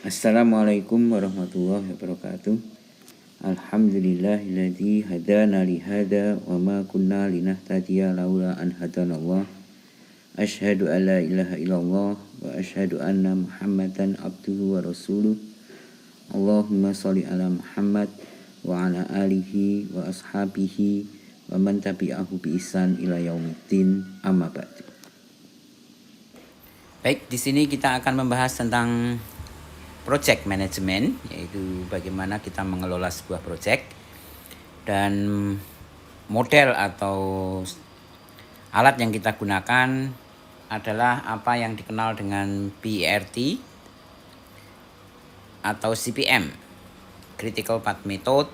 Assalamualaikum warahmatullahi wabarakatuh. Alhamdulillahilladzi hadana li hada wa ma kunna linahtadiya laula an hadanallah. Asyhadu an la ilaha illallah wa asyhadu anna Muhammadan abduhu wa rasuluh. Allahumma shalli ala Muhammad wa ala alihi wa ashabihi wa man tabi'ahu bi ihsan ila yaumiddin, amma ba'du. Baik, di sini kita akan membahas tentang project management, yaitu bagaimana kita mengelola sebuah project, dan model atau alat yang kita gunakan adalah apa yang dikenal dengan PERT atau CPM, Critical Path Method,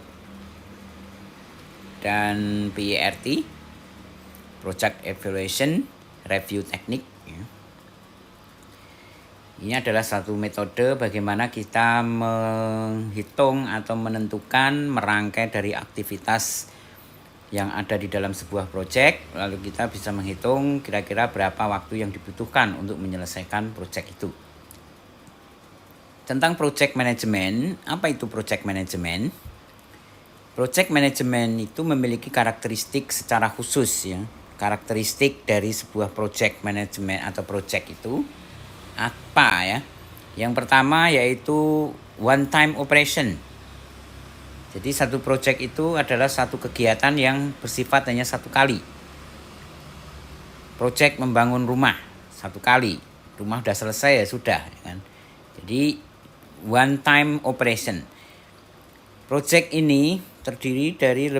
dan PERT, Project Evaluation Review Technique. Ini adalah satu metode bagaimana kita menghitung atau menentukan merangkai dari aktivitas yang ada di dalam sebuah proyek, lalu kita bisa menghitung kira-kira berapa waktu yang dibutuhkan untuk menyelesaikan proyek itu. Tentang project management, apa itu project management? Project management itu memiliki karakteristik secara khusus ya. Karakteristik dari sebuah project management atau project itu apa ya? Yang pertama yaitu one time operation. Jadi satu project itu adalah satu kegiatan yang bersifat hanya satu kali. Project membangun rumah satu kali, rumah udah selesai ya sudah kan. Jadi one time operation. Project ini terdiri dari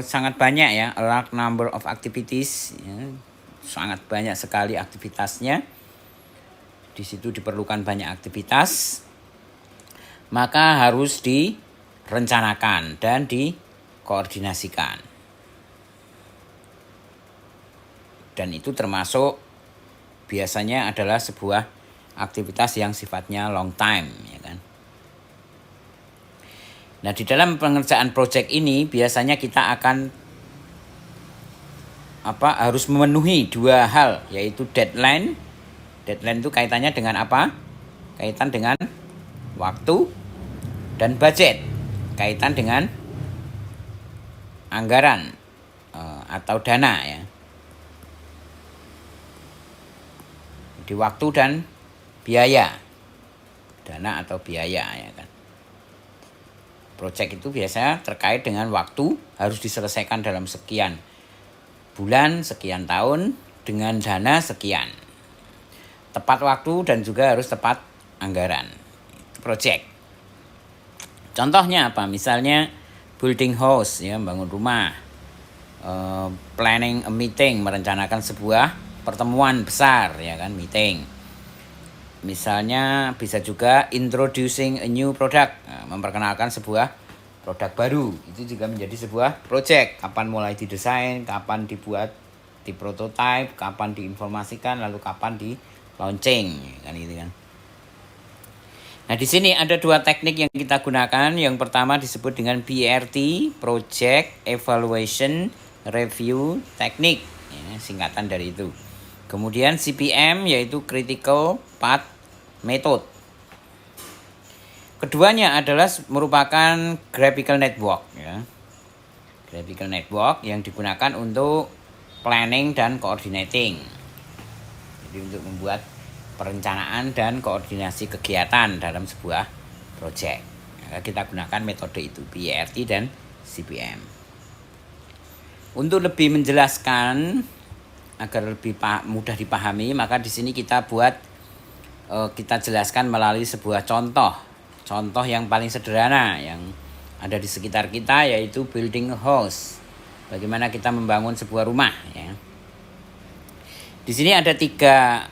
sangat banyak ya, a large number of activities ya. Sangat banyak sekali aktivitasnya. Di situ diperlukan banyak aktivitas, maka harus direncanakan dan dikoordinasikan. Dan itu termasuk biasanya adalah sebuah aktivitas yang sifatnya long time, ya kan. Nah, di dalam pengerjaan proyek ini biasanya kita akan harus memenuhi dua hal, yaitu deadline. Deadline itu kaitannya dengan apa? Kaitan dengan waktu, dan budget, kaitan dengan anggaran atau dana ya. Di waktu dan biaya, dana atau biaya ya kan. Proyek itu biasanya terkait dengan waktu, harus diselesaikan dalam sekian bulan, sekian tahun, dengan dana sekian. Tepat waktu dan juga harus tepat anggaran. Itu project. Contohnya apa? Misalnya building house ya, bangun rumah. Planning a meeting, merencanakan sebuah pertemuan besar ya kan, meeting. Misalnya bisa juga introducing a new product, memperkenalkan sebuah produk baru. Itu juga menjadi sebuah project. Kapan mulai didesain, kapan dibuat di prototype, kapan diinformasikan, lalu kapan di launching kan gitu kan. Nah, di sini ada dua teknik yang kita gunakan. Yang pertama disebut dengan PERT, Project Evaluation Review Technique, ya, singkatan dari itu. Kemudian CPM yaitu Critical Path Method. Keduanya adalah merupakan graphical network ya. Graphical network yang digunakan untuk planning dan coordinating. Jadi untuk membuat perencanaan dan koordinasi kegiatan dalam sebuah proyek. Kita gunakan metode itu, PERT dan CPM. Untuk lebih menjelaskan agar lebih mudah dipahami, maka di sini kita jelaskan melalui sebuah contoh yang paling sederhana yang ada di sekitar kita, yaitu building a house. Bagaimana kita membangun sebuah rumah ya. Di sini ada tiga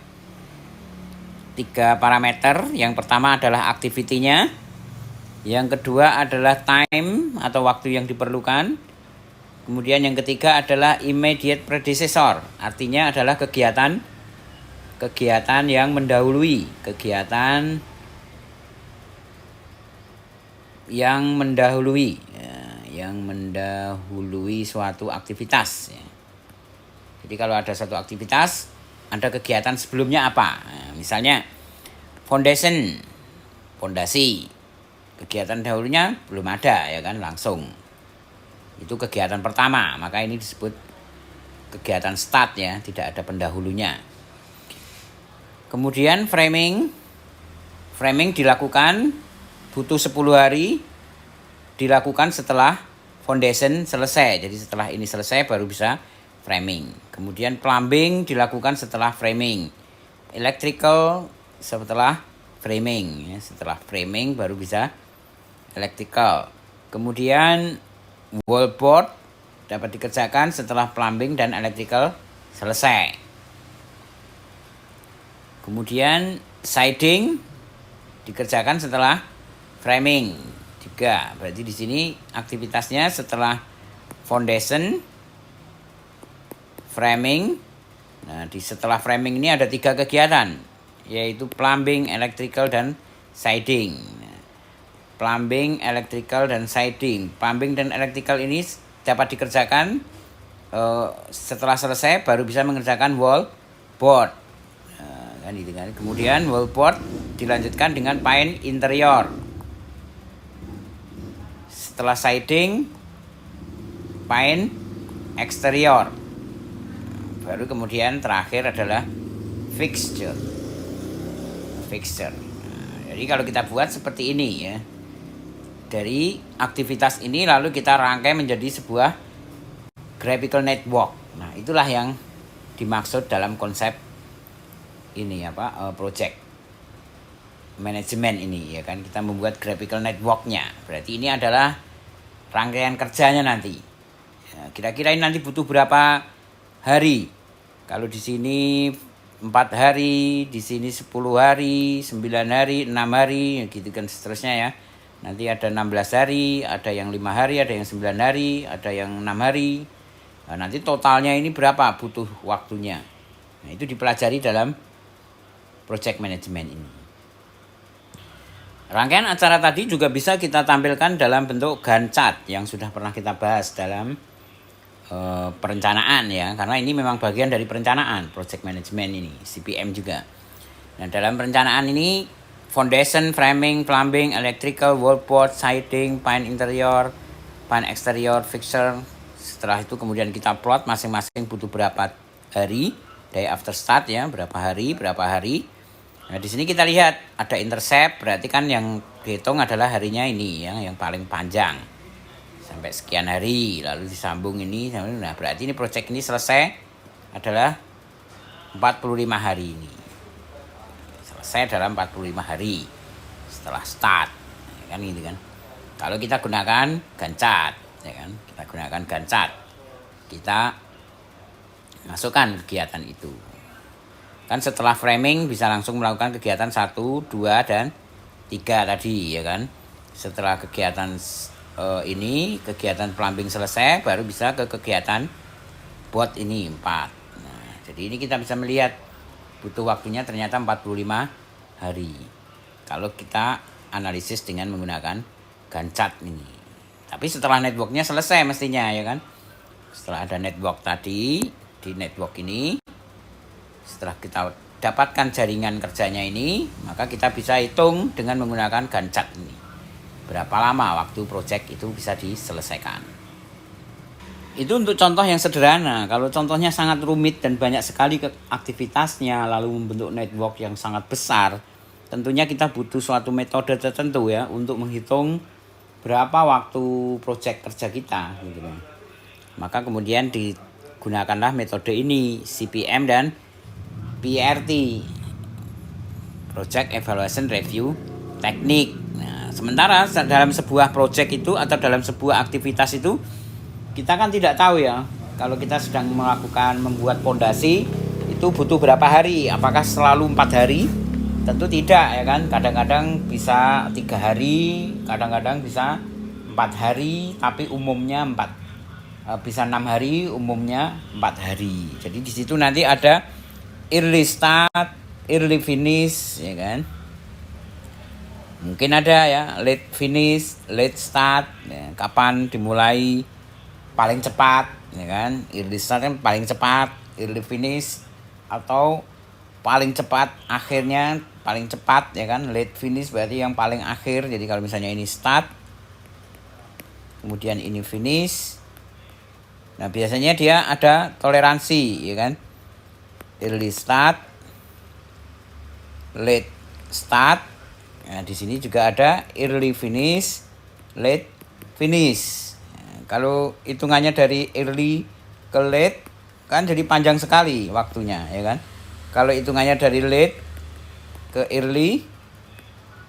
parameter. Yang pertama adalah activity-nya. Yang kedua adalah time atau waktu yang diperlukan. Kemudian yang ketiga adalah immediate predecessor. Artinya adalah kegiatan yang mendahului. Kegiatan yang mendahului suatu aktivitas ya. Jadi kalau ada satu aktivitas, ada kegiatan sebelumnya apa? Nah, misalnya foundation pondasi. Kegiatan dahulunya belum ada ya kan, langsung. Itu kegiatan pertama, maka ini disebut kegiatan start ya, tidak ada pendahulunya. Kemudian framing dilakukan butuh 10 hari, dilakukan setelah foundation selesai. Jadi setelah ini selesai baru bisa framing. Kemudian plumbing dilakukan setelah framing. Electrical setelah framing ya. Setelah framing baru bisa electrical. Kemudian wallboard dapat dikerjakan setelah plumbing dan electrical selesai. Kemudian siding dikerjakan setelah framing juga. Berarti di sini aktivitasnya setelah foundation, framing. Nah, setelah framing ini ada 3 kegiatan, yaitu plumbing, electrical, dan siding. Plumbing, electrical, dan siding. Plumbing dan electrical ini dapat dikerjakan setelah selesai baru bisa mengerjakan wallboard. Kan gitu kan. Kemudian wallboard dilanjutkan dengan paint interior. Setelah siding, paint eksterior. Baru kemudian terakhir adalah fixture. Jadi kalau kita buat seperti ini ya. Dari aktivitas ini lalu kita rangkai menjadi sebuah graphical network. Nah, itulah yang dimaksud dalam konsep ini project manajemen ini ya kan, kita membuat graphical networknya. Berarti ini adalah rangkaian kerjanya nanti. Ya, kira-kira ini nanti butuh berapa hari? Kalau di sini 4 hari, di sini 10 hari, 9 hari, 6 hari, gitu kan seterusnya ya. Nanti ada 16 hari, ada yang 5 hari, ada yang 9 hari, ada yang 6 hari. Nah, nanti totalnya ini berapa butuh waktunya. Nah, itu dipelajari dalam project management ini. Rangkaian acara tadi juga bisa kita tampilkan dalam bentuk Gantt chart yang sudah pernah kita bahas dalam perencanaan ya, karena ini memang bagian dari perencanaan project management ini, CPM juga. Nah, dalam perencanaan ini foundation, framing, plumbing, electrical, wallboard, siding, paint interior, paint exterior, fixture. Setelah itu kemudian kita plot masing-masing butuh berapa hari, day after start ya, berapa hari. Nah, di sini kita lihat ada intercept, berarti kan yang dihitung adalah harinya ini yang paling panjang. Sampai sekian hari, lalu disambung ini. Nah, berarti ini project ini selesai adalah 45 hari ini. Selesai dalam 45 hari setelah start. Ya kan gitu kan. Kalau kita gunakan Gantt chart, ya kan? Kita gunakan Gantt chart. Kita masukkan kegiatan itu. Kan setelah framing bisa langsung melakukan kegiatan 1, 2, dan 3 tadi ya kan. Setelah kegiatan ini, kegiatan plumbing selesai, baru bisa ke kegiatan board ini 4. Nah, jadi ini kita bisa melihat butuh waktunya ternyata 45 hari. Kalau kita analisis dengan menggunakan Gantt chart ini. Tapi setelah networknya selesai mestinya ya kan. Setelah ada network tadi, di network ini, setelah kita dapatkan jaringan kerjanya ini, maka kita bisa hitung dengan menggunakan Gantt chart ini. Berapa lama waktu project itu bisa diselesaikan. Itu untuk contoh yang sederhana. Kalau contohnya sangat rumit dan banyak sekali aktivitasnya, lalu membentuk network yang sangat besar, tentunya kita butuh suatu metode tertentu ya untuk menghitung berapa waktu project kerja kita gitu kan. Maka kemudian digunakanlah metode ini, CPM dan PRT, Project Evaluation Review Technique. Nah, sementara dalam sebuah project itu atau dalam sebuah aktivitas itu kita kan tidak tahu ya, kalau kita sedang membuat pondasi itu butuh berapa hari, apakah selalu 4 hari? Tentu tidak ya kan, kadang-kadang bisa 3 hari, kadang-kadang bisa 4 hari, tapi umumnya 4. Bisa 6 hari, umumnya 4 hari. Jadi di situ nanti ada early start, early finish ya kan. Mungkin ada ya late finish, late start ya, kapan dimulai paling cepat ya kan. Early start kan paling cepat, early finish atau paling cepat akhirnya, paling cepat ya kan. Late finish berarti yang paling akhir. Jadi kalau misalnya ini start, kemudian ini finish. Nah, biasanya dia ada toleransi ya kan. Early start, late start. Nah, di sini juga ada early finish, late finish. Nah, kalau hitungannya dari early ke late kan jadi panjang sekali waktunya ya kan. Kalau hitungannya dari late ke early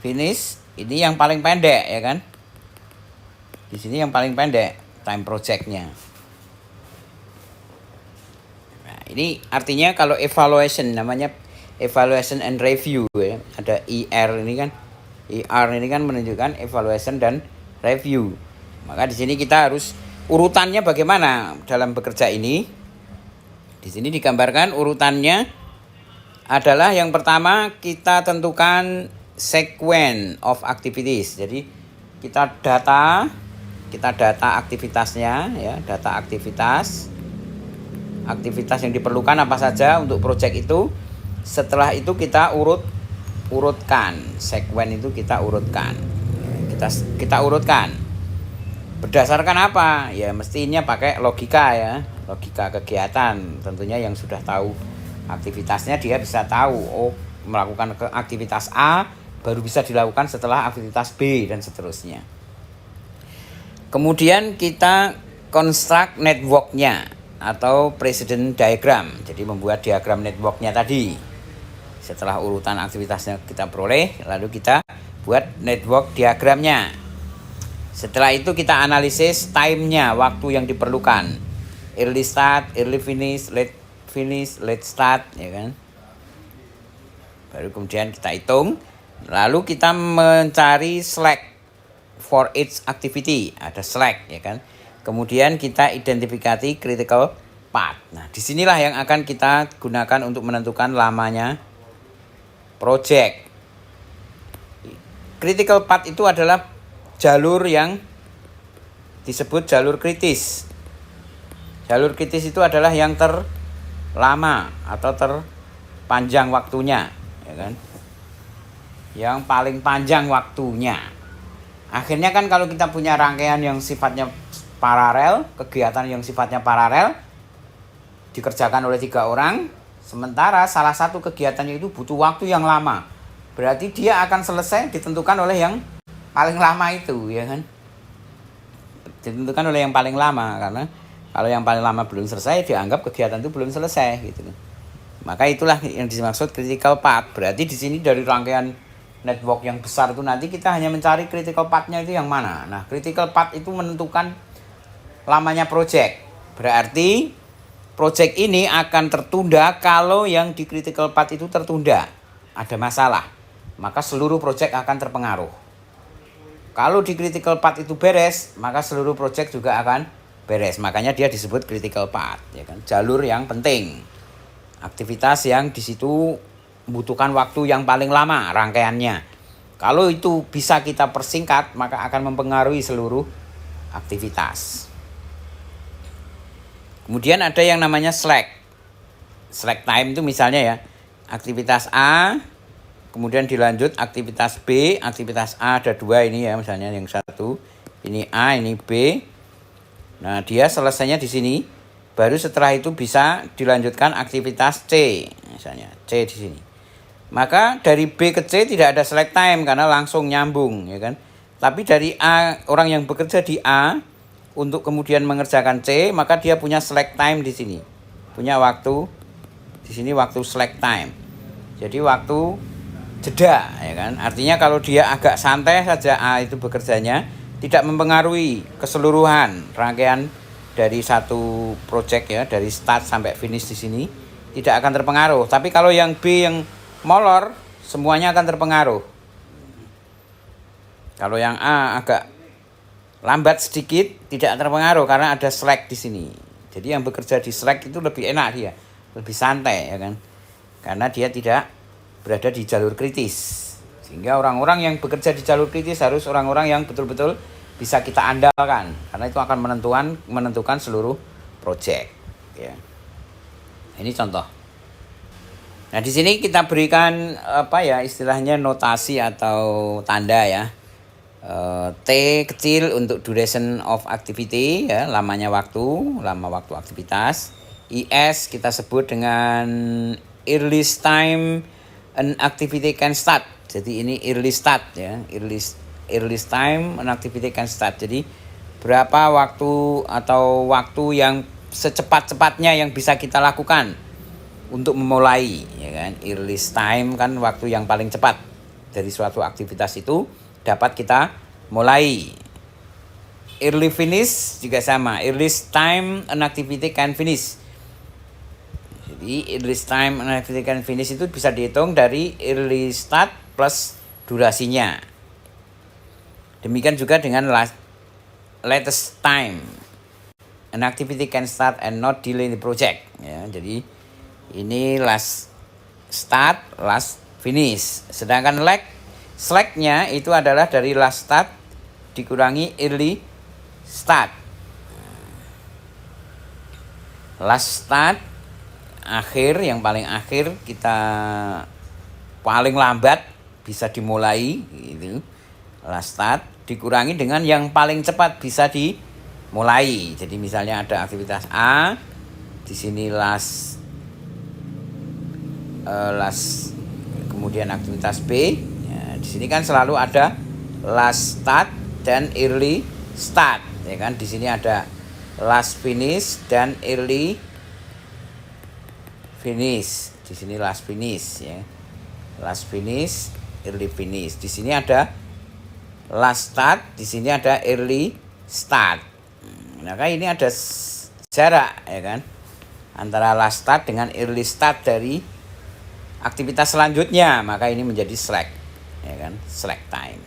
finish, ini yang paling pendek ya kan. Di sini yang paling pendek time project-nya. Nah, ini artinya kalau evaluation, namanya evaluation and review ya. Ada ER ini kan. ER ini kan menunjukkan evaluation dan review. Maka di sini kita harus urutannya bagaimana dalam bekerja ini. Di sini digambarkan urutannya adalah yang pertama kita tentukan sequence of activities. Jadi kita data aktivitasnya ya, data aktivitas yang diperlukan apa saja untuk proyek itu. Setelah itu kita urutkan, sequence itu kita urutkan. Kita urutkan. Berdasarkan apa? Ya mestinya pakai logika ya, logika kegiatan. Tentunya yang sudah tahu aktivitasnya dia bisa tahu, oh melakukan aktivitas A baru bisa dilakukan setelah aktivitas B dan seterusnya. Kemudian kita construct network-nya atau precedent diagram. Jadi membuat diagram network-nya tadi. Setelah urutan aktivitasnya kita peroleh, lalu kita buat network diagramnya. Setelah itu kita analisis time-nya, waktu yang diperlukan. Early start, early finish, late start ya kan. Baru kemudian kita hitung, lalu kita mencari slack for each activity, ada slack ya kan. Kemudian kita identifikasi critical path. Nah, disinilah yang akan kita gunakan untuk menentukan lamanya project. Critical path itu adalah jalur yang disebut jalur kritis. Jalur kritis itu adalah yang terlama atau terpanjang waktunya, ya kan? Yang paling panjang waktunya. Akhirnya kan kalau kita punya rangkaian yang sifatnya paralel, kegiatan yang sifatnya paralel dikerjakan oleh 3 orang, sementara salah satu kegiatannya itu butuh waktu yang lama. Berarti dia akan selesai ditentukan oleh yang paling lama itu, ya kan? Ditentukan oleh yang paling lama, karena kalau yang paling lama belum selesai dianggap kegiatan itu belum selesai gitu. Maka itulah yang dimaksud critical path. Berarti di sini dari rangkaian network yang besar itu nanti kita hanya mencari critical path-nya itu yang mana. Nah, critical path itu menentukan lamanya project. Berarti project ini akan tertunda kalau yang di critical path itu tertunda. Ada masalah. Maka seluruh project akan terpengaruh. Kalau di critical path itu beres, maka seluruh project juga akan beres. Makanya dia disebut critical path, ya kan? Jalur yang penting. Aktivitas yang di situ membutuhkan waktu yang paling lama rangkaiannya. Kalau itu bisa kita persingkat, maka akan mempengaruhi seluruh aktivitas. Kemudian ada yang namanya slack. Slack time itu misalnya ya, aktivitas A, kemudian dilanjut aktivitas B. Aktivitas A ada 2 ini ya, misalnya yang satu ini A, ini B. Nah, dia selesainya di sini. Baru setelah itu bisa dilanjutkan aktivitas C, misalnya C di sini. Maka dari B ke C tidak ada slack time karena langsung nyambung, ya kan? Tapi dari A, orang yang bekerja di A untuk kemudian mengerjakan C, maka dia punya slack time di sini. Punya waktu di sini, waktu slack time. Jadi waktu jeda, ya kan? Artinya kalau dia agak santai saja A itu bekerjanya, tidak mempengaruhi keseluruhan rangkaian dari satu project ya, dari start sampai finish di sini tidak akan terpengaruh. Tapi kalau yang B yang molor, semuanya akan terpengaruh. Kalau yang A agak lambat sedikit tidak terpengaruh karena ada slack di sini. Jadi yang bekerja di slack itu lebih enak dia, lebih santai ya kan. Karena dia tidak berada di jalur kritis. Sehingga orang-orang yang bekerja di jalur kritis harus orang-orang yang betul-betul bisa kita andalkan, karena itu akan menentukan seluruh project ya. Ini contoh. Nah, di sini kita berikan istilahnya notasi atau tanda ya. T kecil untuk duration of activity ya, lama waktu aktivitas. IS kita sebut dengan earliest time an activity can start. Jadi ini early start ya, earliest time an activity can start. Jadi berapa waktu atau waktu yang secepat-cepatnya yang bisa kita lakukan untuk memulai, ya kan? Earliest time kan waktu yang paling cepat dari suatu aktivitas itu dapat kita mulai. Early finish juga sama. Earliest time an activity can finish. Jadi earliest time an activity can finish itu bisa dihitung dari early start plus durasinya. Demikian juga dengan latest time an activity can start and not delay the project. Ya, jadi ini last start, last finish. Sedangkan slack-nya itu adalah dari last start dikurangi early start. Last start, akhir, yang paling akhir kita paling lambat bisa dimulai gitu. Last start dikurangi dengan yang paling cepat bisa dimulai. Jadi misalnya ada aktivitas A, di sini last kemudian aktivitas B ya, di sini kan selalu ada last start dan early start ya kan. Di sini ada last finish dan early finish. Di sini last finish ya, last finish, early finish. Di sini ada last start, di sini ada early start. Maka ini ada jarak ya kan antara last start dengan early start dari aktivitas selanjutnya, maka ini menjadi slack ya kan, slack time.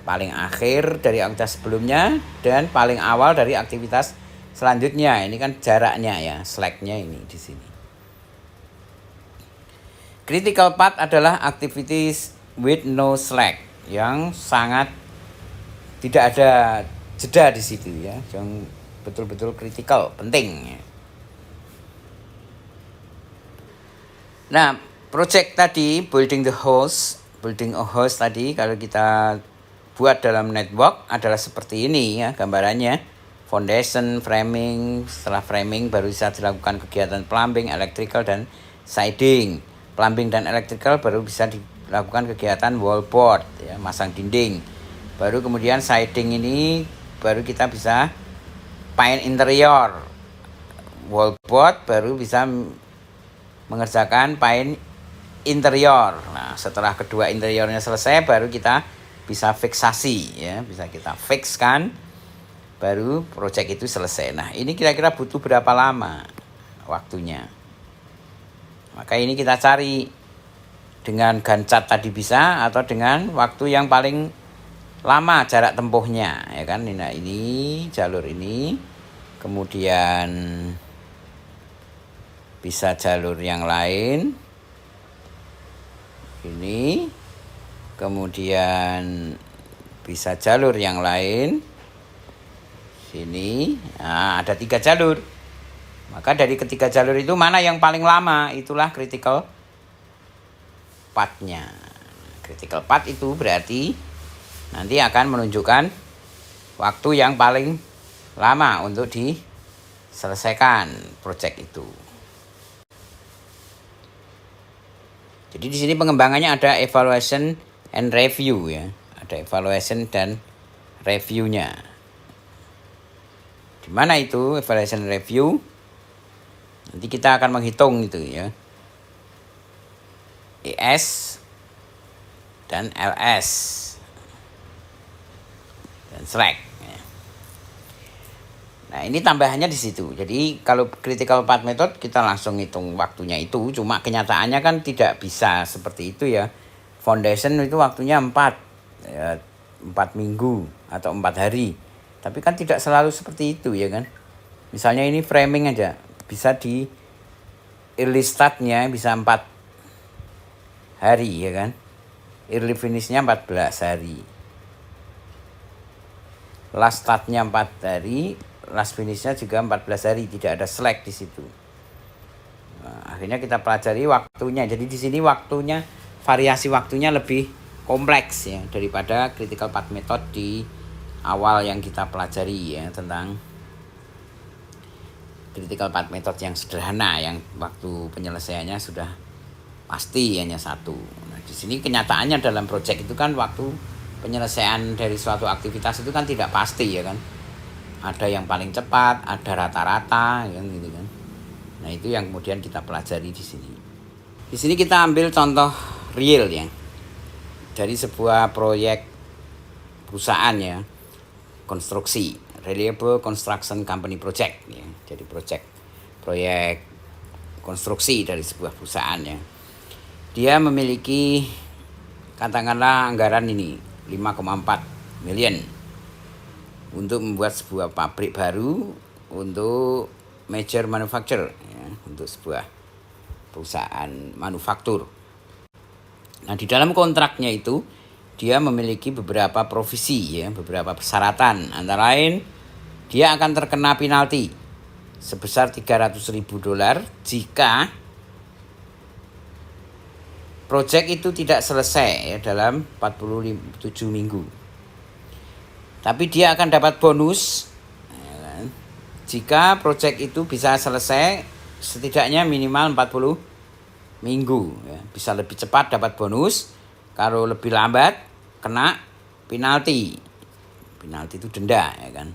Paling akhir dari aktivitas sebelumnya dan paling awal dari aktivitas selanjutnya. Ini kan jaraknya ya, slacknya ini di sini. Critical path adalah activities with no slack, yang sangat tidak ada jeda di situ ya, yang betul-betul kritikal, penting. Nah, project tadi building a host tadi kalau kita buat dalam network adalah seperti ini ya gambarannya. Foundation, framing, setelah framing baru bisa dilakukan kegiatan plumbing, electrical dan siding. Plumbing dan electrical baru bisa dilakukan kegiatan wallboard ya, masang dinding. Baru kemudian siding ini baru kita bisa paint interior. Wallboard baru bisa mengerjakan paint interior. Nah, setelah kedua interiornya selesai baru kita bisa fiksasi ya, bisa kita fixkan baru project itu selesai. Nah, ini kira-kira butuh berapa lama waktunya? Maka ini kita cari dengan Gantt chart tadi bisa atau dengan waktu yang paling lama jarak tempuhnya ya kan. Nah, ini jalur ini kemudian bisa jalur yang lain ini, kemudian bisa jalur yang lain sini. Nah, ada 3 jalur. Maka dari ketiga jalur itu mana yang paling lama, itulah critical path-nya. Critical path itu berarti nanti akan menunjukkan waktu yang paling lama untuk diselesaikan project itu. Jadi di sini pengembangannya ada evaluation and review ya. Ada evaluation dan review-nya. Di mana itu evaluation and review? Nanti kita akan menghitung itu ya. ES dan LS dan slack. Nah, ini tambahannya di situ. Jadi kalau critical path method kita langsung hitung waktunya itu. Cuma kenyataannya kan tidak bisa seperti itu ya. Foundation itu waktunya 4 minggu atau 4 hari. Tapi kan tidak selalu seperti itu ya kan. Misalnya ini framing aja. Bisa di early start-nya bisa 4 hari ya kan. Early finish-nya 14 hari. Last start-nya 4 hari. Last finish-nya juga 14 hari, tidak ada slack di situ. Nah, Akhirnya kita pelajari waktunya. Jadi di sini waktunya, variasi waktunya lebih kompleks ya daripada critical path method di awal yang kita pelajari ya, tentang critical path method yang sederhana yang waktu penyelesaiannya sudah pasti hanya satu. Nah, di sini kenyataannya dalam project itu kan waktu penyelesaian dari suatu aktivitas itu kan tidak pasti ya kan. Ada yang paling cepat, ada rata-rata kan gitu kan. Nah, itu yang kemudian kita pelajari di sini. Di sini kita ambil contoh real ya. Dari sebuah proyek perusahaan ya, konstruksi, Reliable Construction Company Project ya. Jadi proyek konstruksi dari sebuah perusahaan ya. Dia memiliki katakanlah anggaran ini 5,4 million untuk membuat sebuah pabrik baru untuk major manufacturer ya, untuk sebuah perusahaan manufaktur. Nah, di dalam kontraknya itu dia memiliki beberapa provisi ya, beberapa persyaratan. Antara lain dia akan terkena penalti sebesar $300.000 jika proyek itu tidak selesai ya, dalam 47 minggu. Tapi dia akan dapat bonus jika proyek itu bisa selesai setidaknya minimal 40 minggu ya. Bisa lebih cepat dapat bonus, kalau lebih lambat kena penalti. Penalti itu denda ya kan.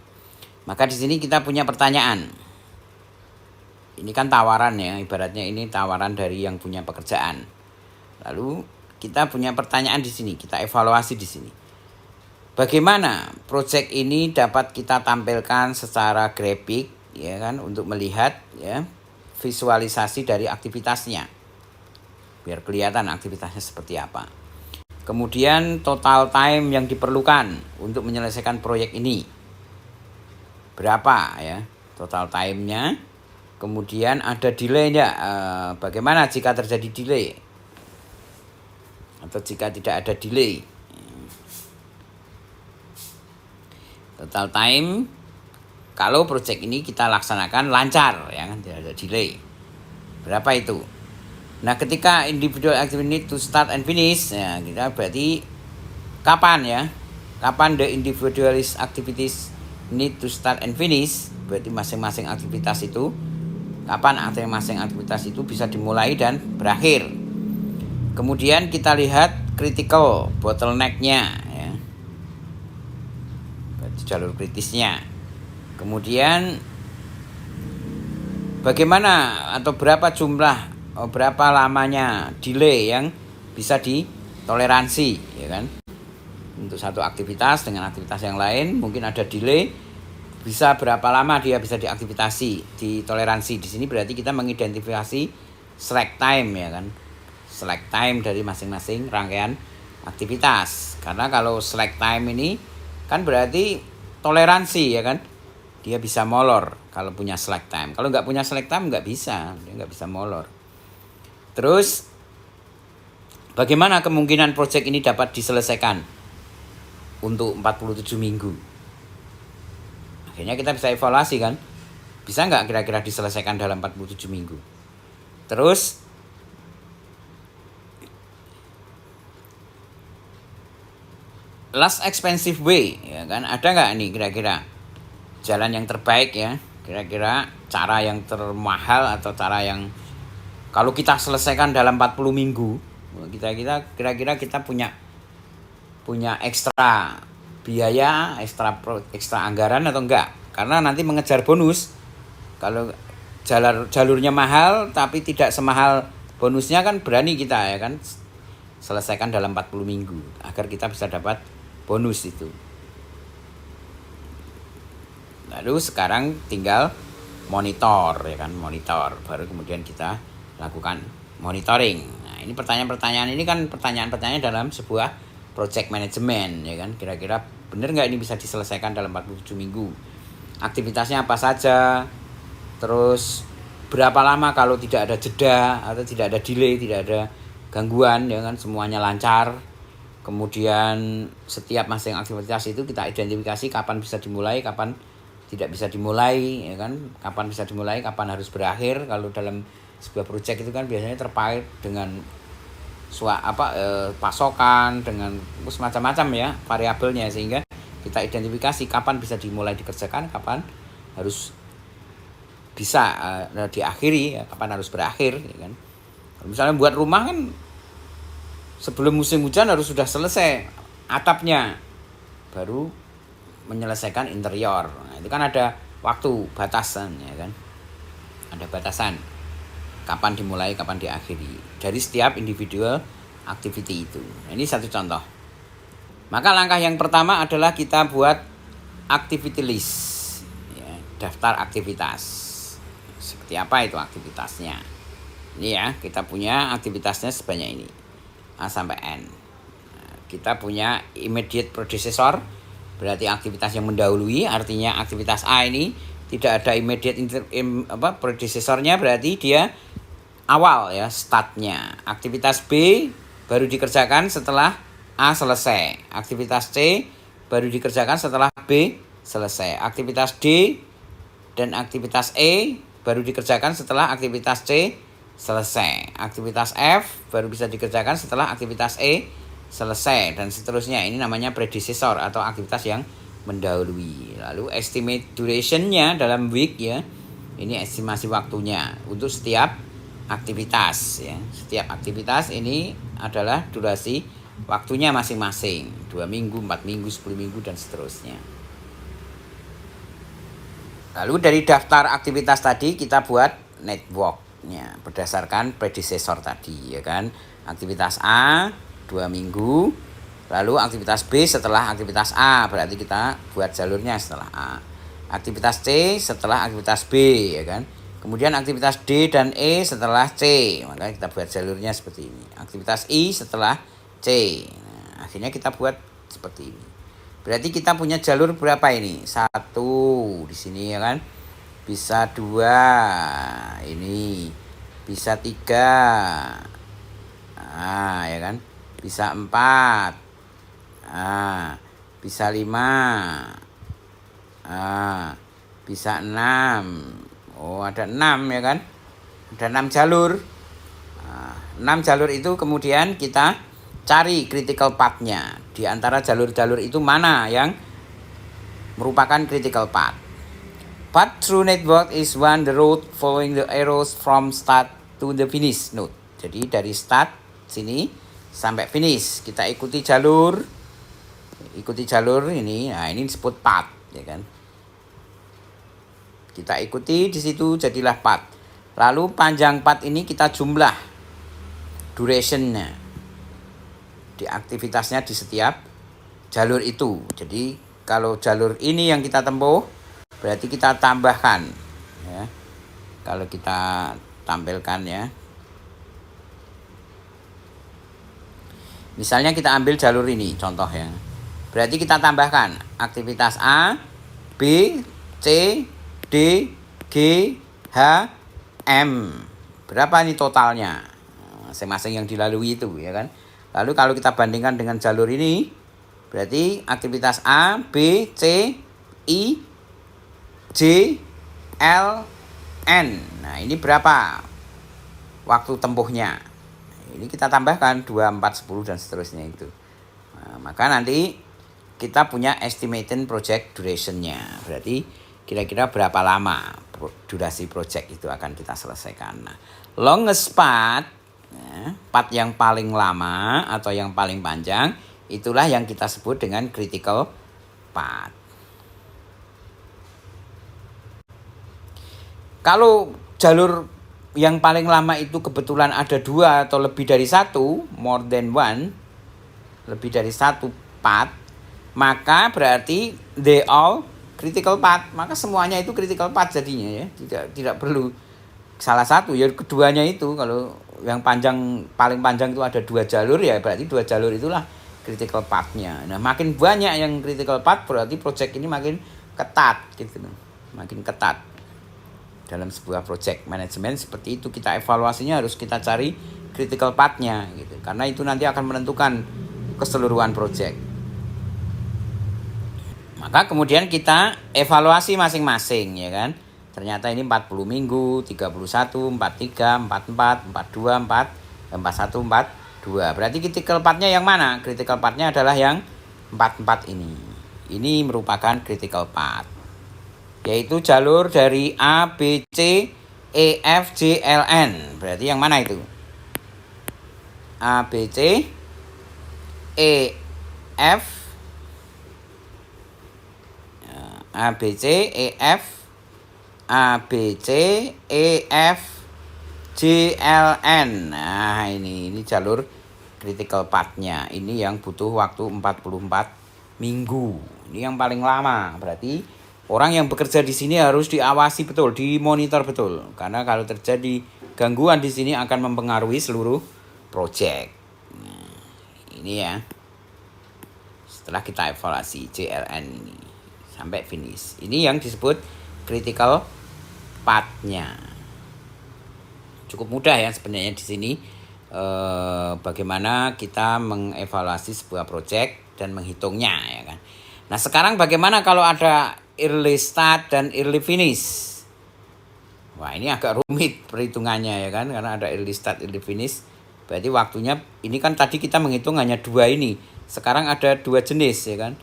Maka di sini kita punya pertanyaan. Ini kan tawaran ya, ibaratnya ini tawaran dari yang punya pekerjaan. Lalu kita punya pertanyaan di sini, kita evaluasi di sini. Bagaimana proyek ini dapat kita tampilkan secara grafik ya kan, untuk melihat ya visualisasi dari aktivitasnya. Biar kelihatan aktivitasnya seperti apa. Kemudian total time yang diperlukan untuk menyelesaikan proyek ini. Berapa ya total time-nya. Kemudian ada delay enggak? Bagaimana jika terjadi delay? Atau jika tidak ada delay. Total time kalau proyek ini kita laksanakan lancar ya kan, tidak ada delay. Berapa itu? Nah, ketika individual activity need to start and finish, ya kita berarti kapan ya? Kapan the individualist activities need to start and finish? Berarti masing-masing aktivitas itu kapan masing-masing aktivitas itu bisa dimulai dan berakhir. Kemudian kita lihat critical bottleneck-nya ya. Berarti jalur kritisnya. Kemudian bagaimana atau berapa lamanya delay yang bisa ditoleransi ya kan. Untuk satu aktivitas dengan aktivitas yang lain mungkin ada delay, bisa berapa lama dia bisa ditoleransi. Di sini berarti kita mengidentifikasi slack time ya kan. Slack time dari masing-masing rangkaian aktivitas. Karena kalau slack time ini kan berarti toleransi ya kan. Dia bisa molor kalau punya slack time. Kalau nggak punya slack time nggak bisa, dia nggak bisa molor. Terus bagaimana kemungkinan proyek ini dapat diselesaikan untuk 47 minggu? Akhirnya kita bisa evaluasi kan, bisa nggak kira-kira diselesaikan dalam 47 minggu. Terus last expensive way ya kan, ada nggak nih kira-kira jalan yang terbaik ya, kira-kira cara yang termahal atau cara yang kalau kita selesaikan dalam 40 minggu, kira-kira kita punya ekstra biaya, ekstra anggaran atau enggak? Karena nanti mengejar bonus. Kalau jalurnya mahal tapi tidak semahal bonusnya kan berani kita ya kan selesaikan dalam 40 minggu agar kita bisa dapat bonus itu. Lalu sekarang tinggal monitor ya kan, monitor baru kemudian kita lakukan monitoring. Nah, ini pertanyaan-pertanyaan ini kan pertanyaan-pertanyaan dalam sebuah project management ya kan. Kira-kira benar nggak ini bisa diselesaikan dalam 47 minggu? Aktivitasnya apa saja? Terus berapa lama kalau tidak ada jeda atau tidak ada delay, tidak ada gangguan ya kan, semuanya lancar. Kemudian setiap masing aktivitas itu kita identifikasi kapan bisa dimulai, kapan tidak bisa dimulai ya kan, kapan bisa dimulai, kapan harus berakhir. Kalau dalam Sebuah proyek itu kan biasanya terkait dengan pasokan, dengan macam-macam ya variabelnya, sehingga kita identifikasi kapan bisa dimulai dikerjakan, kapan harus bisa diakhiri, ya, kapan harus berakhir, ya kan. Misalnya buat rumah kan sebelum musim hujan harus sudah selesai atapnya, baru menyelesaikan interior. Nah, itu kan ada waktu batasan, ya kan. Ada batasan kapan dimulai, kapan diakhiri dari setiap individual activity itu. Nah, ini satu contoh. Maka langkah yang pertama adalah kita buat activity list, ya, daftar aktivitas. Seperti apa itu aktivitasnya? Ini ya, kita punya aktivitasnya sebanyak ini, A sampai N. Nah, kita punya immediate predecessor, berarti aktivitas yang mendahului, artinya aktivitas A ini tidak ada immediate predecessornya, berarti dia awal ya, startnya. Aktivitas B baru dikerjakan setelah A selesai. Aktivitas C baru dikerjakan setelah B selesai. Aktivitas D dan aktivitas E baru dikerjakan setelah aktivitas C selesai. Aktivitas F baru bisa dikerjakan setelah aktivitas E selesai, dan seterusnya. Ini namanya predecessor atau aktivitas yang mendahului. Lalu estimate durationnya dalam week ya. Ini estimasi waktunya untuk setiap aktivitas ya. Setiap aktivitas ini adalah durasi waktunya masing-masing, 2 minggu, 4 minggu, 10 minggu dan seterusnya. Lalu dari daftar aktivitas tadi kita buat networknya berdasarkan predecessor tadi, ya kan. Aktivitas A 2 minggu, lalu aktivitas B setelah aktivitas A, berarti kita buat jalurnya setelah A. Aktivitas C setelah aktivitas B, ya kan. Kemudian aktivitas D dan E setelah C, maka kita buat jalurnya seperti ini. Aktivitas I setelah C. Nah, akhirnya kita buat seperti ini. Berarti kita punya jalur berapa ini? 1 di sini, ya kan. Bisa 2 ini. Bisa 3. Nah, ya kan. Bisa 4. Nah, bisa 5. Nah, bisa 6. Oh, ada 6, ya kan. Ada 6 jalur. Nah, 6 jalur itu kemudian kita cari critical path-nya. Di antara jalur-jalur itu mana yang merupakan critical path. Path through network is one the road following the arrows from start to the finish node. Jadi dari start sini sampai finish kita ikuti jalur ini. Nah, ini disebut path, ya kan. Kita ikuti di situ jadilah path. Lalu panjang path ini kita jumlah durationnya di aktivitasnya di setiap jalur itu. Jadi kalau jalur ini yang kita tempuh, berarti kita tambahkan ya. Kalau kita tampilkan ya, misalnya kita ambil jalur ini contoh ya, berarti kita tambahkan aktivitas A, B, C, D, G, H, M. Berapa ini totalnya masing-masing yang dilalui itu, ya kan. Lalu kalau kita bandingkan dengan jalur ini, berarti aktivitas A, B, C, I, J, L, N. Nah, ini berapa waktu tempuhnya? Ini kita tambahkan 2, 4, 10 dan seterusnya itu. Nah, maka nanti kita punya estimated project duration-nya. Berarti kira-kira berapa lama durasi project itu akan kita selesaikan. Nah, longest path, ya, path yang paling lama atau yang paling panjang, itulah yang kita sebut dengan critical path. Kalau jalur yang paling lama itu kebetulan ada 2 atau lebih dari 1, more than one, lebih dari 1 path, maka berarti they all critical path. Maka semuanya itu critical path jadinya ya. Tidak perlu salah satu ya, keduanya itu. Kalau yang paling panjang itu ada 2 jalur ya, berarti 2 jalur itulah critical path-nya. Nah, makin banyak yang critical path berarti project ini makin ketat gitu. Makin ketat. Dalam sebuah project manajemen seperti itu, kita evaluasinya harus kita cari critical path-nya gitu. Karena itu nanti akan menentukan keseluruhan project. Maka kemudian kita evaluasi masing-masing, ya kan. Ternyata ini 40 minggu, 31, 43, 44, 42, 41, 42. Berarti critical path-nya yang mana? Critical path-nya adalah yang 44 ini. Ini merupakan critical path. Yaitu jalur dari A, B, C, E, F, G, L, N. Berarti yang mana itu? A, B, C, E, F, A, B, C, E, F, A, B, C, E, F, G, L, N. Nah ini jalur critical path-nya. Ini yang butuh waktu 44 minggu. Ini yang paling lama. Berarti orang yang bekerja di sini harus diawasi betul, dimonitor betul. Karena kalau terjadi gangguan di sini akan mempengaruhi seluruh project. Nah, ini ya. Setelah kita evaluasi JLN ini sampai finish. Ini yang disebut critical path-nya. Cukup mudah ya sebenarnya di sini bagaimana kita mengevaluasi sebuah project dan menghitungnya ya kan. Nah, sekarang bagaimana kalau ada early start dan early finish? Wah, ini agak rumit perhitungannya ya kan, karena ada early start, early finish. Berarti waktunya ini kan tadi kita menghitung hanya 2 ini. Sekarang ada 2 jenis ya kan.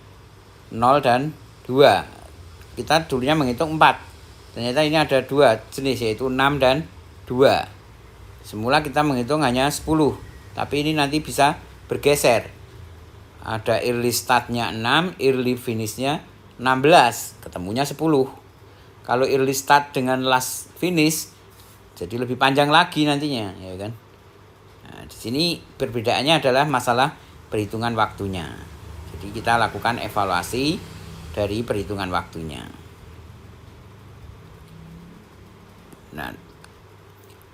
0 dan 2. Kita dulunya menghitung 4. Ternyata ini ada 2 jenis yaitu 6 dan 2. Semula kita menghitung hanya 10. Tapi ini nanti bisa bergeser. Ada early startnya 6, early finishnya 16. Ketemunya 10. Kalau early start dengan last finish jadi lebih panjang lagi nantinya ya kan. Nah, di sini perbedaannya adalah masalah perhitungan waktunya. Jadi kita lakukan evaluasi dari perhitungan waktunya. Nah,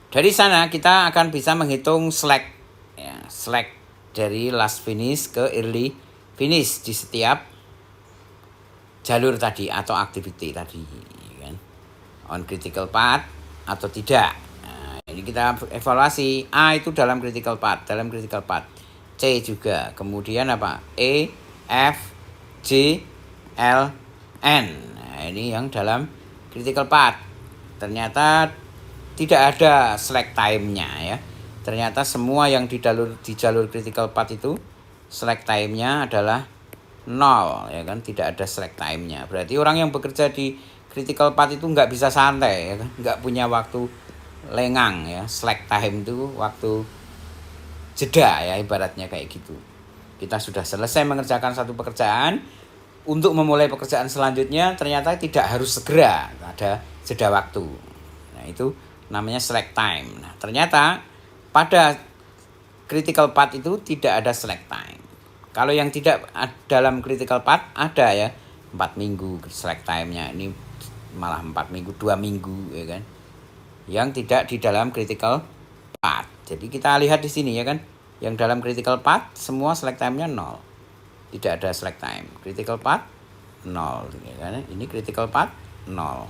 dari sana kita akan bisa menghitung slack ya, slack dari last finish ke early finish di setiap jalur tadi atau activity tadi kan. On critical path atau tidak. Nah, ini kita evaluasi. A itu dalam critical path, C juga. Kemudian apa? E, F, G, L, N. Nah, ini yang dalam critical path. Ternyata tidak ada slack time-nya ya. Ternyata semua yang di jalur critical path itu slack time-nya adalah 0 ya kan, tidak ada slack time-nya. Berarti orang yang bekerja di critical path itu nggak bisa santai ya kan, nggak punya waktu lengang ya. Slack time itu waktu jeda ya, ibaratnya kayak gitu. Kita sudah selesai mengerjakan satu pekerjaan, untuk memulai pekerjaan selanjutnya ternyata tidak harus segera, ada jeda waktu. Nah, itu namanya slack time. Nah, ternyata pada critical path itu tidak ada slack time. Kalau yang tidak dalam critical path ada ya, 4 minggu slack time-nya. Ini malah 4 minggu, 2 minggu ya kan. Yang tidak di dalam critical path. Jadi kita lihat di sini ya kan, yang dalam critical path semua slack time-nya 0. Tidak ada slack time. Critical path 0 ya kan. Ini critical path 0.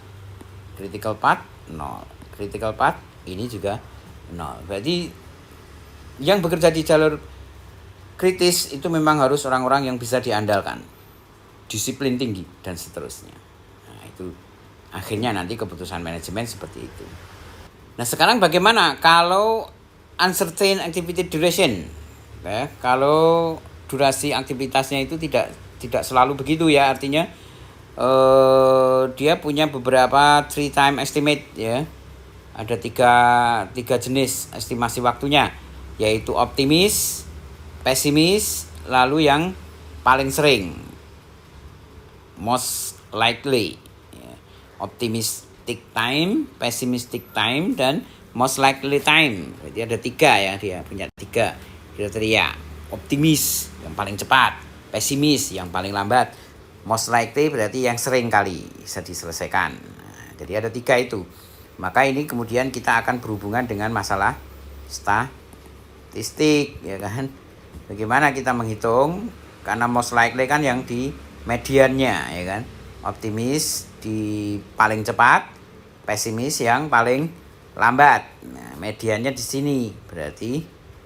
Critical path 0. Critical path ini juga 0. Berarti yang bekerja di jalur kritis itu memang harus orang-orang yang bisa diandalkan, disiplin tinggi dan seterusnya. Nah, itu akhirnya nanti keputusan manajemen seperti itu. Nah, sekarang bagaimana kalau uncertain activity duration? Ya, kalau durasi aktivitasnya itu tidak selalu begitu ya, artinya dia punya beberapa 3 time estimate ya. Ada tiga jenis estimasi waktunya, yaitu optimis, pesimis, lalu yang paling sering most likely. Optimistic time, pessimistic time, dan most likely time. Jadi ada 3 ya, dia punya 3 kriteria. Optimis yang paling cepat, pesimis yang paling lambat, most likely berarti yang sering kali bisa diselesaikan. Nah, jadi ada 3 itu. Maka ini kemudian kita akan berhubungan dengan masalah statistik ya kan. Bagaimana kita menghitung? Karena most likely kan yang di mediannya ya kan. Optimis di paling cepat, pesimis yang paling lambat. Nah, mediannya di sini. Berarti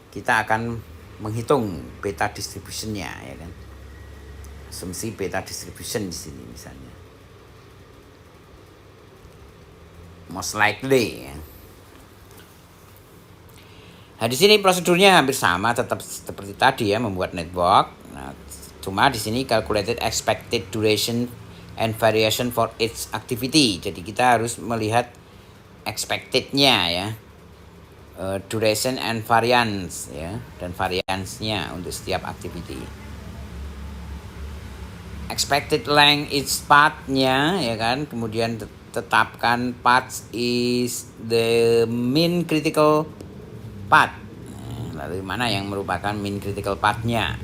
kita akan menghitung beta distributionnya ya kan. Asumsi beta distribution di sini misalnya. most likely. Nah, di sini prosedurnya hampir sama, tetap seperti tadi ya, membuat network. Nah, cuma di sini calculated expected duration and variation for each activity. Jadi kita harus melihat expected-nya ya, duration and variance ya, dan variance-nya untuk setiap activity. Expected length each path-nya ya kan, kemudian tetapkan path is the mean critical path. Lalu mana yang merupakan mean critical path-nya?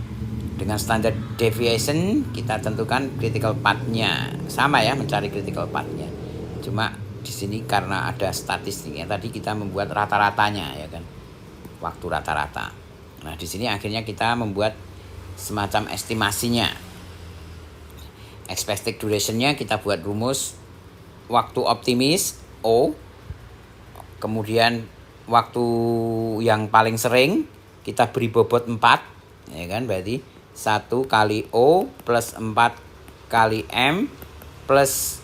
Dengan standard deviation kita tentukan critical path-nya. Sama ya, mencari critical path-nya. Cuma di sini karena ada statistiknya, tadi kita membuat rata-ratanya ya kan, waktu rata-rata. Nah di sini akhirnya kita membuat semacam estimasinya. Expected duration-nya kita buat rumus waktu optimis O, kemudian waktu yang paling sering kita beri bobot 4 ya kan, berarti 1 kali O plus 4 kali M plus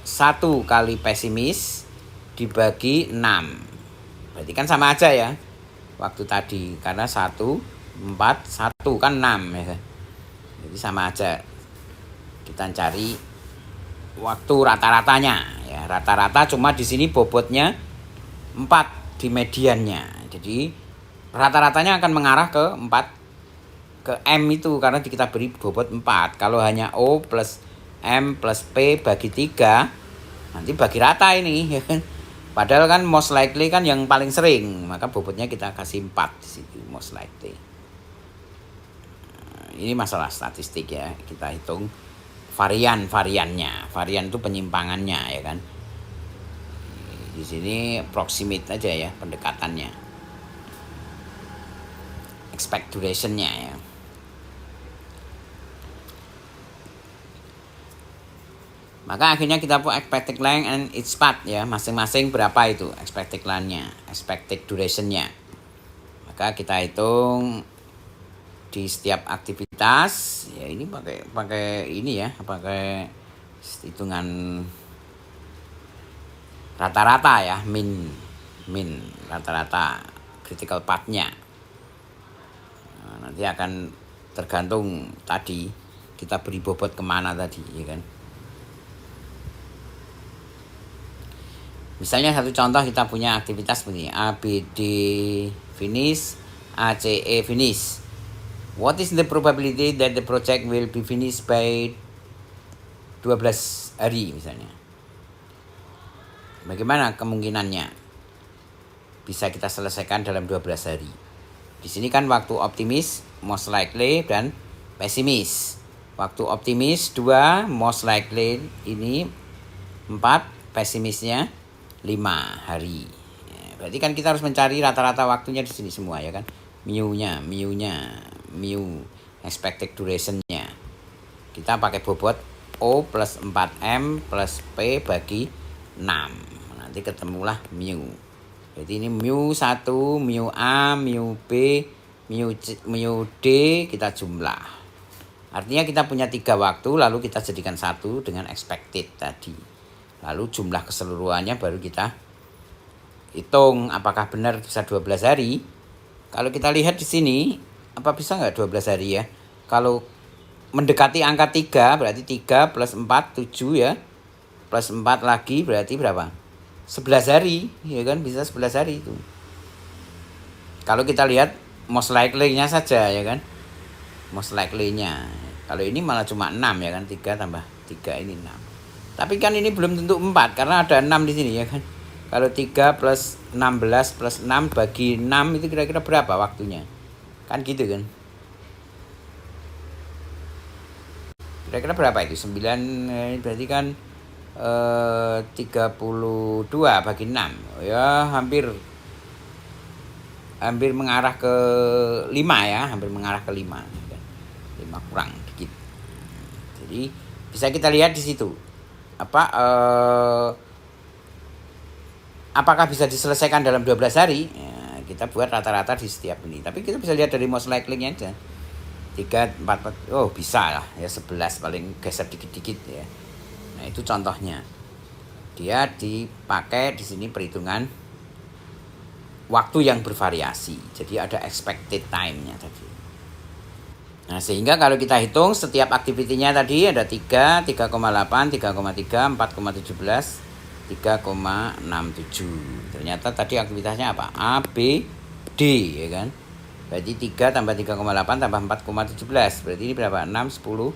1 kali pesimis dibagi 6. Berarti kan sama aja ya waktu tadi, karena 1 4 1 kan 6 ya kan. Jadi sama aja. Kita cari waktu rata-ratanya ya, rata-rata, cuma di sini bobotnya 4 di mediannya. Jadi rata-ratanya akan mengarah ke 4 ke M itu, karena kita beri bobot 4. Kalau hanya O plus M plus P bagi 3, nanti bagi rata ini ya kan. Padahal kan most likely kan yang paling sering, maka bobotnya kita kasih 4 di situ, most likely. Ini masalah statistik ya, kita hitung variannya. Varian itu penyimpangannya ya kan. Di sini proximate aja ya pendekatannya. Expect duration-nya ya. Maka akhirnya kita put expected length and its path ya, masing-masing berapa itu expected length-nya, expected duration-nya. Maka kita hitung di setiap aktivitas ya, ini pakai ini ya, pakai hitungan rata-rata ya, min rata-rata critical path-nya. Nah, nanti akan tergantung tadi kita beri bobot kemana tadi ya kan. Misalnya satu contoh, kita punya aktivitas begini, ABD finish, ACE finish. What is the probability that the project will be finished by 12 hari misalnya? Bagaimana kemungkinannya bisa kita selesaikan dalam 12 hari? Di sini kan waktu optimis, most likely, dan pesimis. Waktu optimis 2, most likely ini 4, pesimisnya 5 hari. Ya, berarti kan kita harus mencari rata-rata waktunya di sini semua ya kan. Mu expected duration-nya. Kita pakai bobot O plus 4M plus P bagi 6. Nanti ketemulah mu. Jadi ini mu 1, mu A, mu B, mu D kita jumlah. Artinya kita punya 3 waktu, lalu kita jadikan 1 dengan expected tadi. Lalu jumlah keseluruhannya baru kita hitung apakah benar bisa 12 hari. Kalau kita lihat di sini, apa bisa nggak 12 hari ya? Kalau mendekati angka 3, berarti 3 plus 4, 7 ya. Plus 4 lagi berarti berapa? 11 hari, ya kan? Bisa 11 hari itu. Kalau kita lihat most likely-nya saja ya kan? Most likely-nya. Kalau ini malah cuma 6 ya kan? 3 tambah 3 ini 6. Tapi kan ini belum tentu 4 karena ada 6 di sini ya kan? Kalau 3 plus 16 plus 6 bagi 6 itu kira-kira berapa waktunya? Kan gitu kan? Kira-kira berapa itu? 9 berarti kan 32 bagi 6. Ya hampir mengarah ke 5 ya. Hampir mengarah ke 5. 5 kurang dikit. Jadi bisa kita lihat di situ. Apakah bisa diselesaikan dalam 12 hari? Ya, kita buat rata-rata di setiap ini. Tapi kita bisa lihat dari most likely-nya aja. 3, 4, oh bisa lah. Ya 11 paling geser dikit-dikit ya. Nah itu contohnya. dia dipakai di sini perhitungan waktu yang bervariasi. Jadi ada expected time-nya tadi. Nah, sehingga kalau kita hitung setiap aktivitinya tadi ada 3, 3,8, 3,3, 4,17, 3,67. Ternyata tadi aktivitasnya apa? A, B, D, ya kan? Berarti 3 tambah 3,8 tambah 4,17. Berarti ini berapa? 6, 10.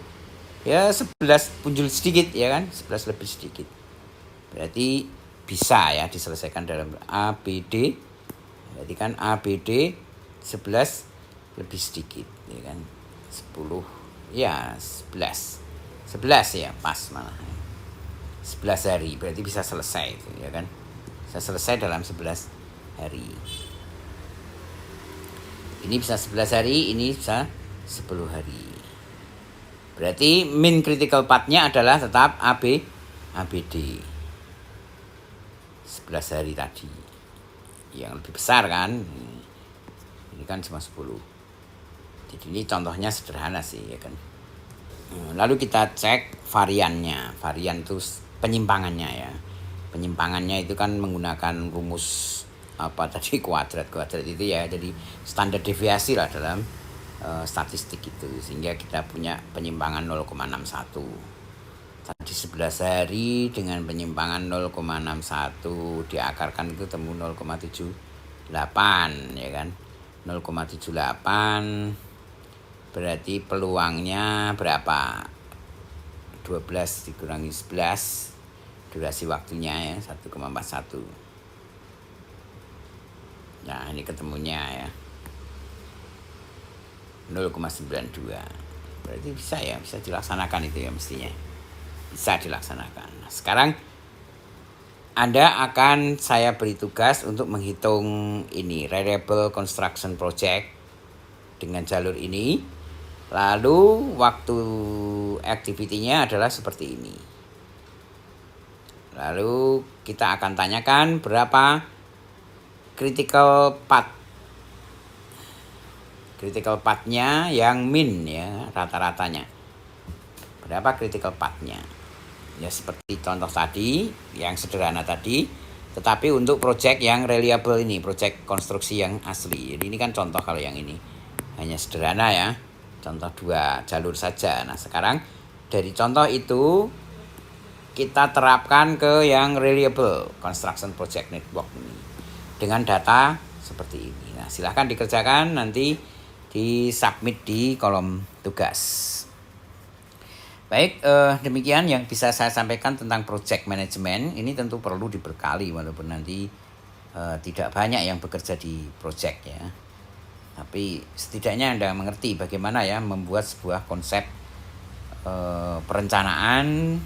Ya 11 punjul sedikit, ya kan? 11 lebih sedikit. Berarti bisa ya diselesaikan dalam A, B, D. Berarti kan A, B, D 11 lebih sedikit, ya kan? 10, ya 11 ya pas malah 11 hari, berarti bisa selesai itu, ya kan? Bisa selesai dalam 11 hari. Ini bisa 11 hari, ini bisa 10 hari. Berarti min critical path-nya adalah tetap AB, ABD 11 hari tadi. Yang lebih besar kan, ini kan cuma 10. Jadi ini contohnya sederhana sih, ya kan. Lalu kita cek variannya. Varian itu penyimpangannya ya. Penyimpangannya itu kan menggunakan rumus apa tadi kuadrat itu ya. Jadi standar deviasi lah dalam statistik itu, sehingga kita punya penyimpangan 0,61. Tadi 11 hari dengan penyimpangan 0,61 diakarkan itu temu 0,78, ya kan. 0,78 berarti peluangnya berapa? 12 dikurangi 11, durasi waktunya ya 1,41. Nah, ini ketemunya ya 0,92. Berarti bisa ya, bisa dilaksanakan itu ya mestinya. Bisa dilaksanakan. Nah, sekarang Anda akan saya beri tugas untuk menghitung ini reliable construction project dengan jalur ini. Lalu waktu activity-nya adalah seperti ini. Lalu kita akan tanyakan berapa critical path-nya yang min ya, rata-ratanya. Berapa critical path-nya? Ya seperti contoh tadi, yang sederhana tadi, tetapi untuk project yang reliable ini, project konstruksi yang asli. Jadi ini kan contoh, kalau yang ini hanya sederhana ya, contoh 2 jalur saja. Nah, sekarang dari contoh itu kita terapkan ke yang reliable construction project network ini dengan data seperti ini. Nah, silahkan dikerjakan, nanti di-submit di kolom tugas. Baik, demikian yang bisa saya sampaikan tentang project management. Ini tentu perlu diberkali walaupun nanti tidak banyak yang bekerja di project ya. Tapi setidaknya Anda mengerti bagaimana ya membuat sebuah konsep perencanaan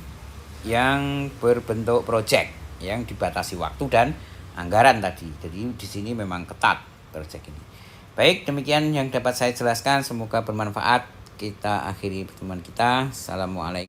yang berbentuk project yang dibatasi waktu dan anggaran tadi. Jadi di sini memang ketat project ini. Baik, demikian yang dapat saya jelaskan. Semoga bermanfaat. Kita akhiri pertemuan kita. Assalamualaikum.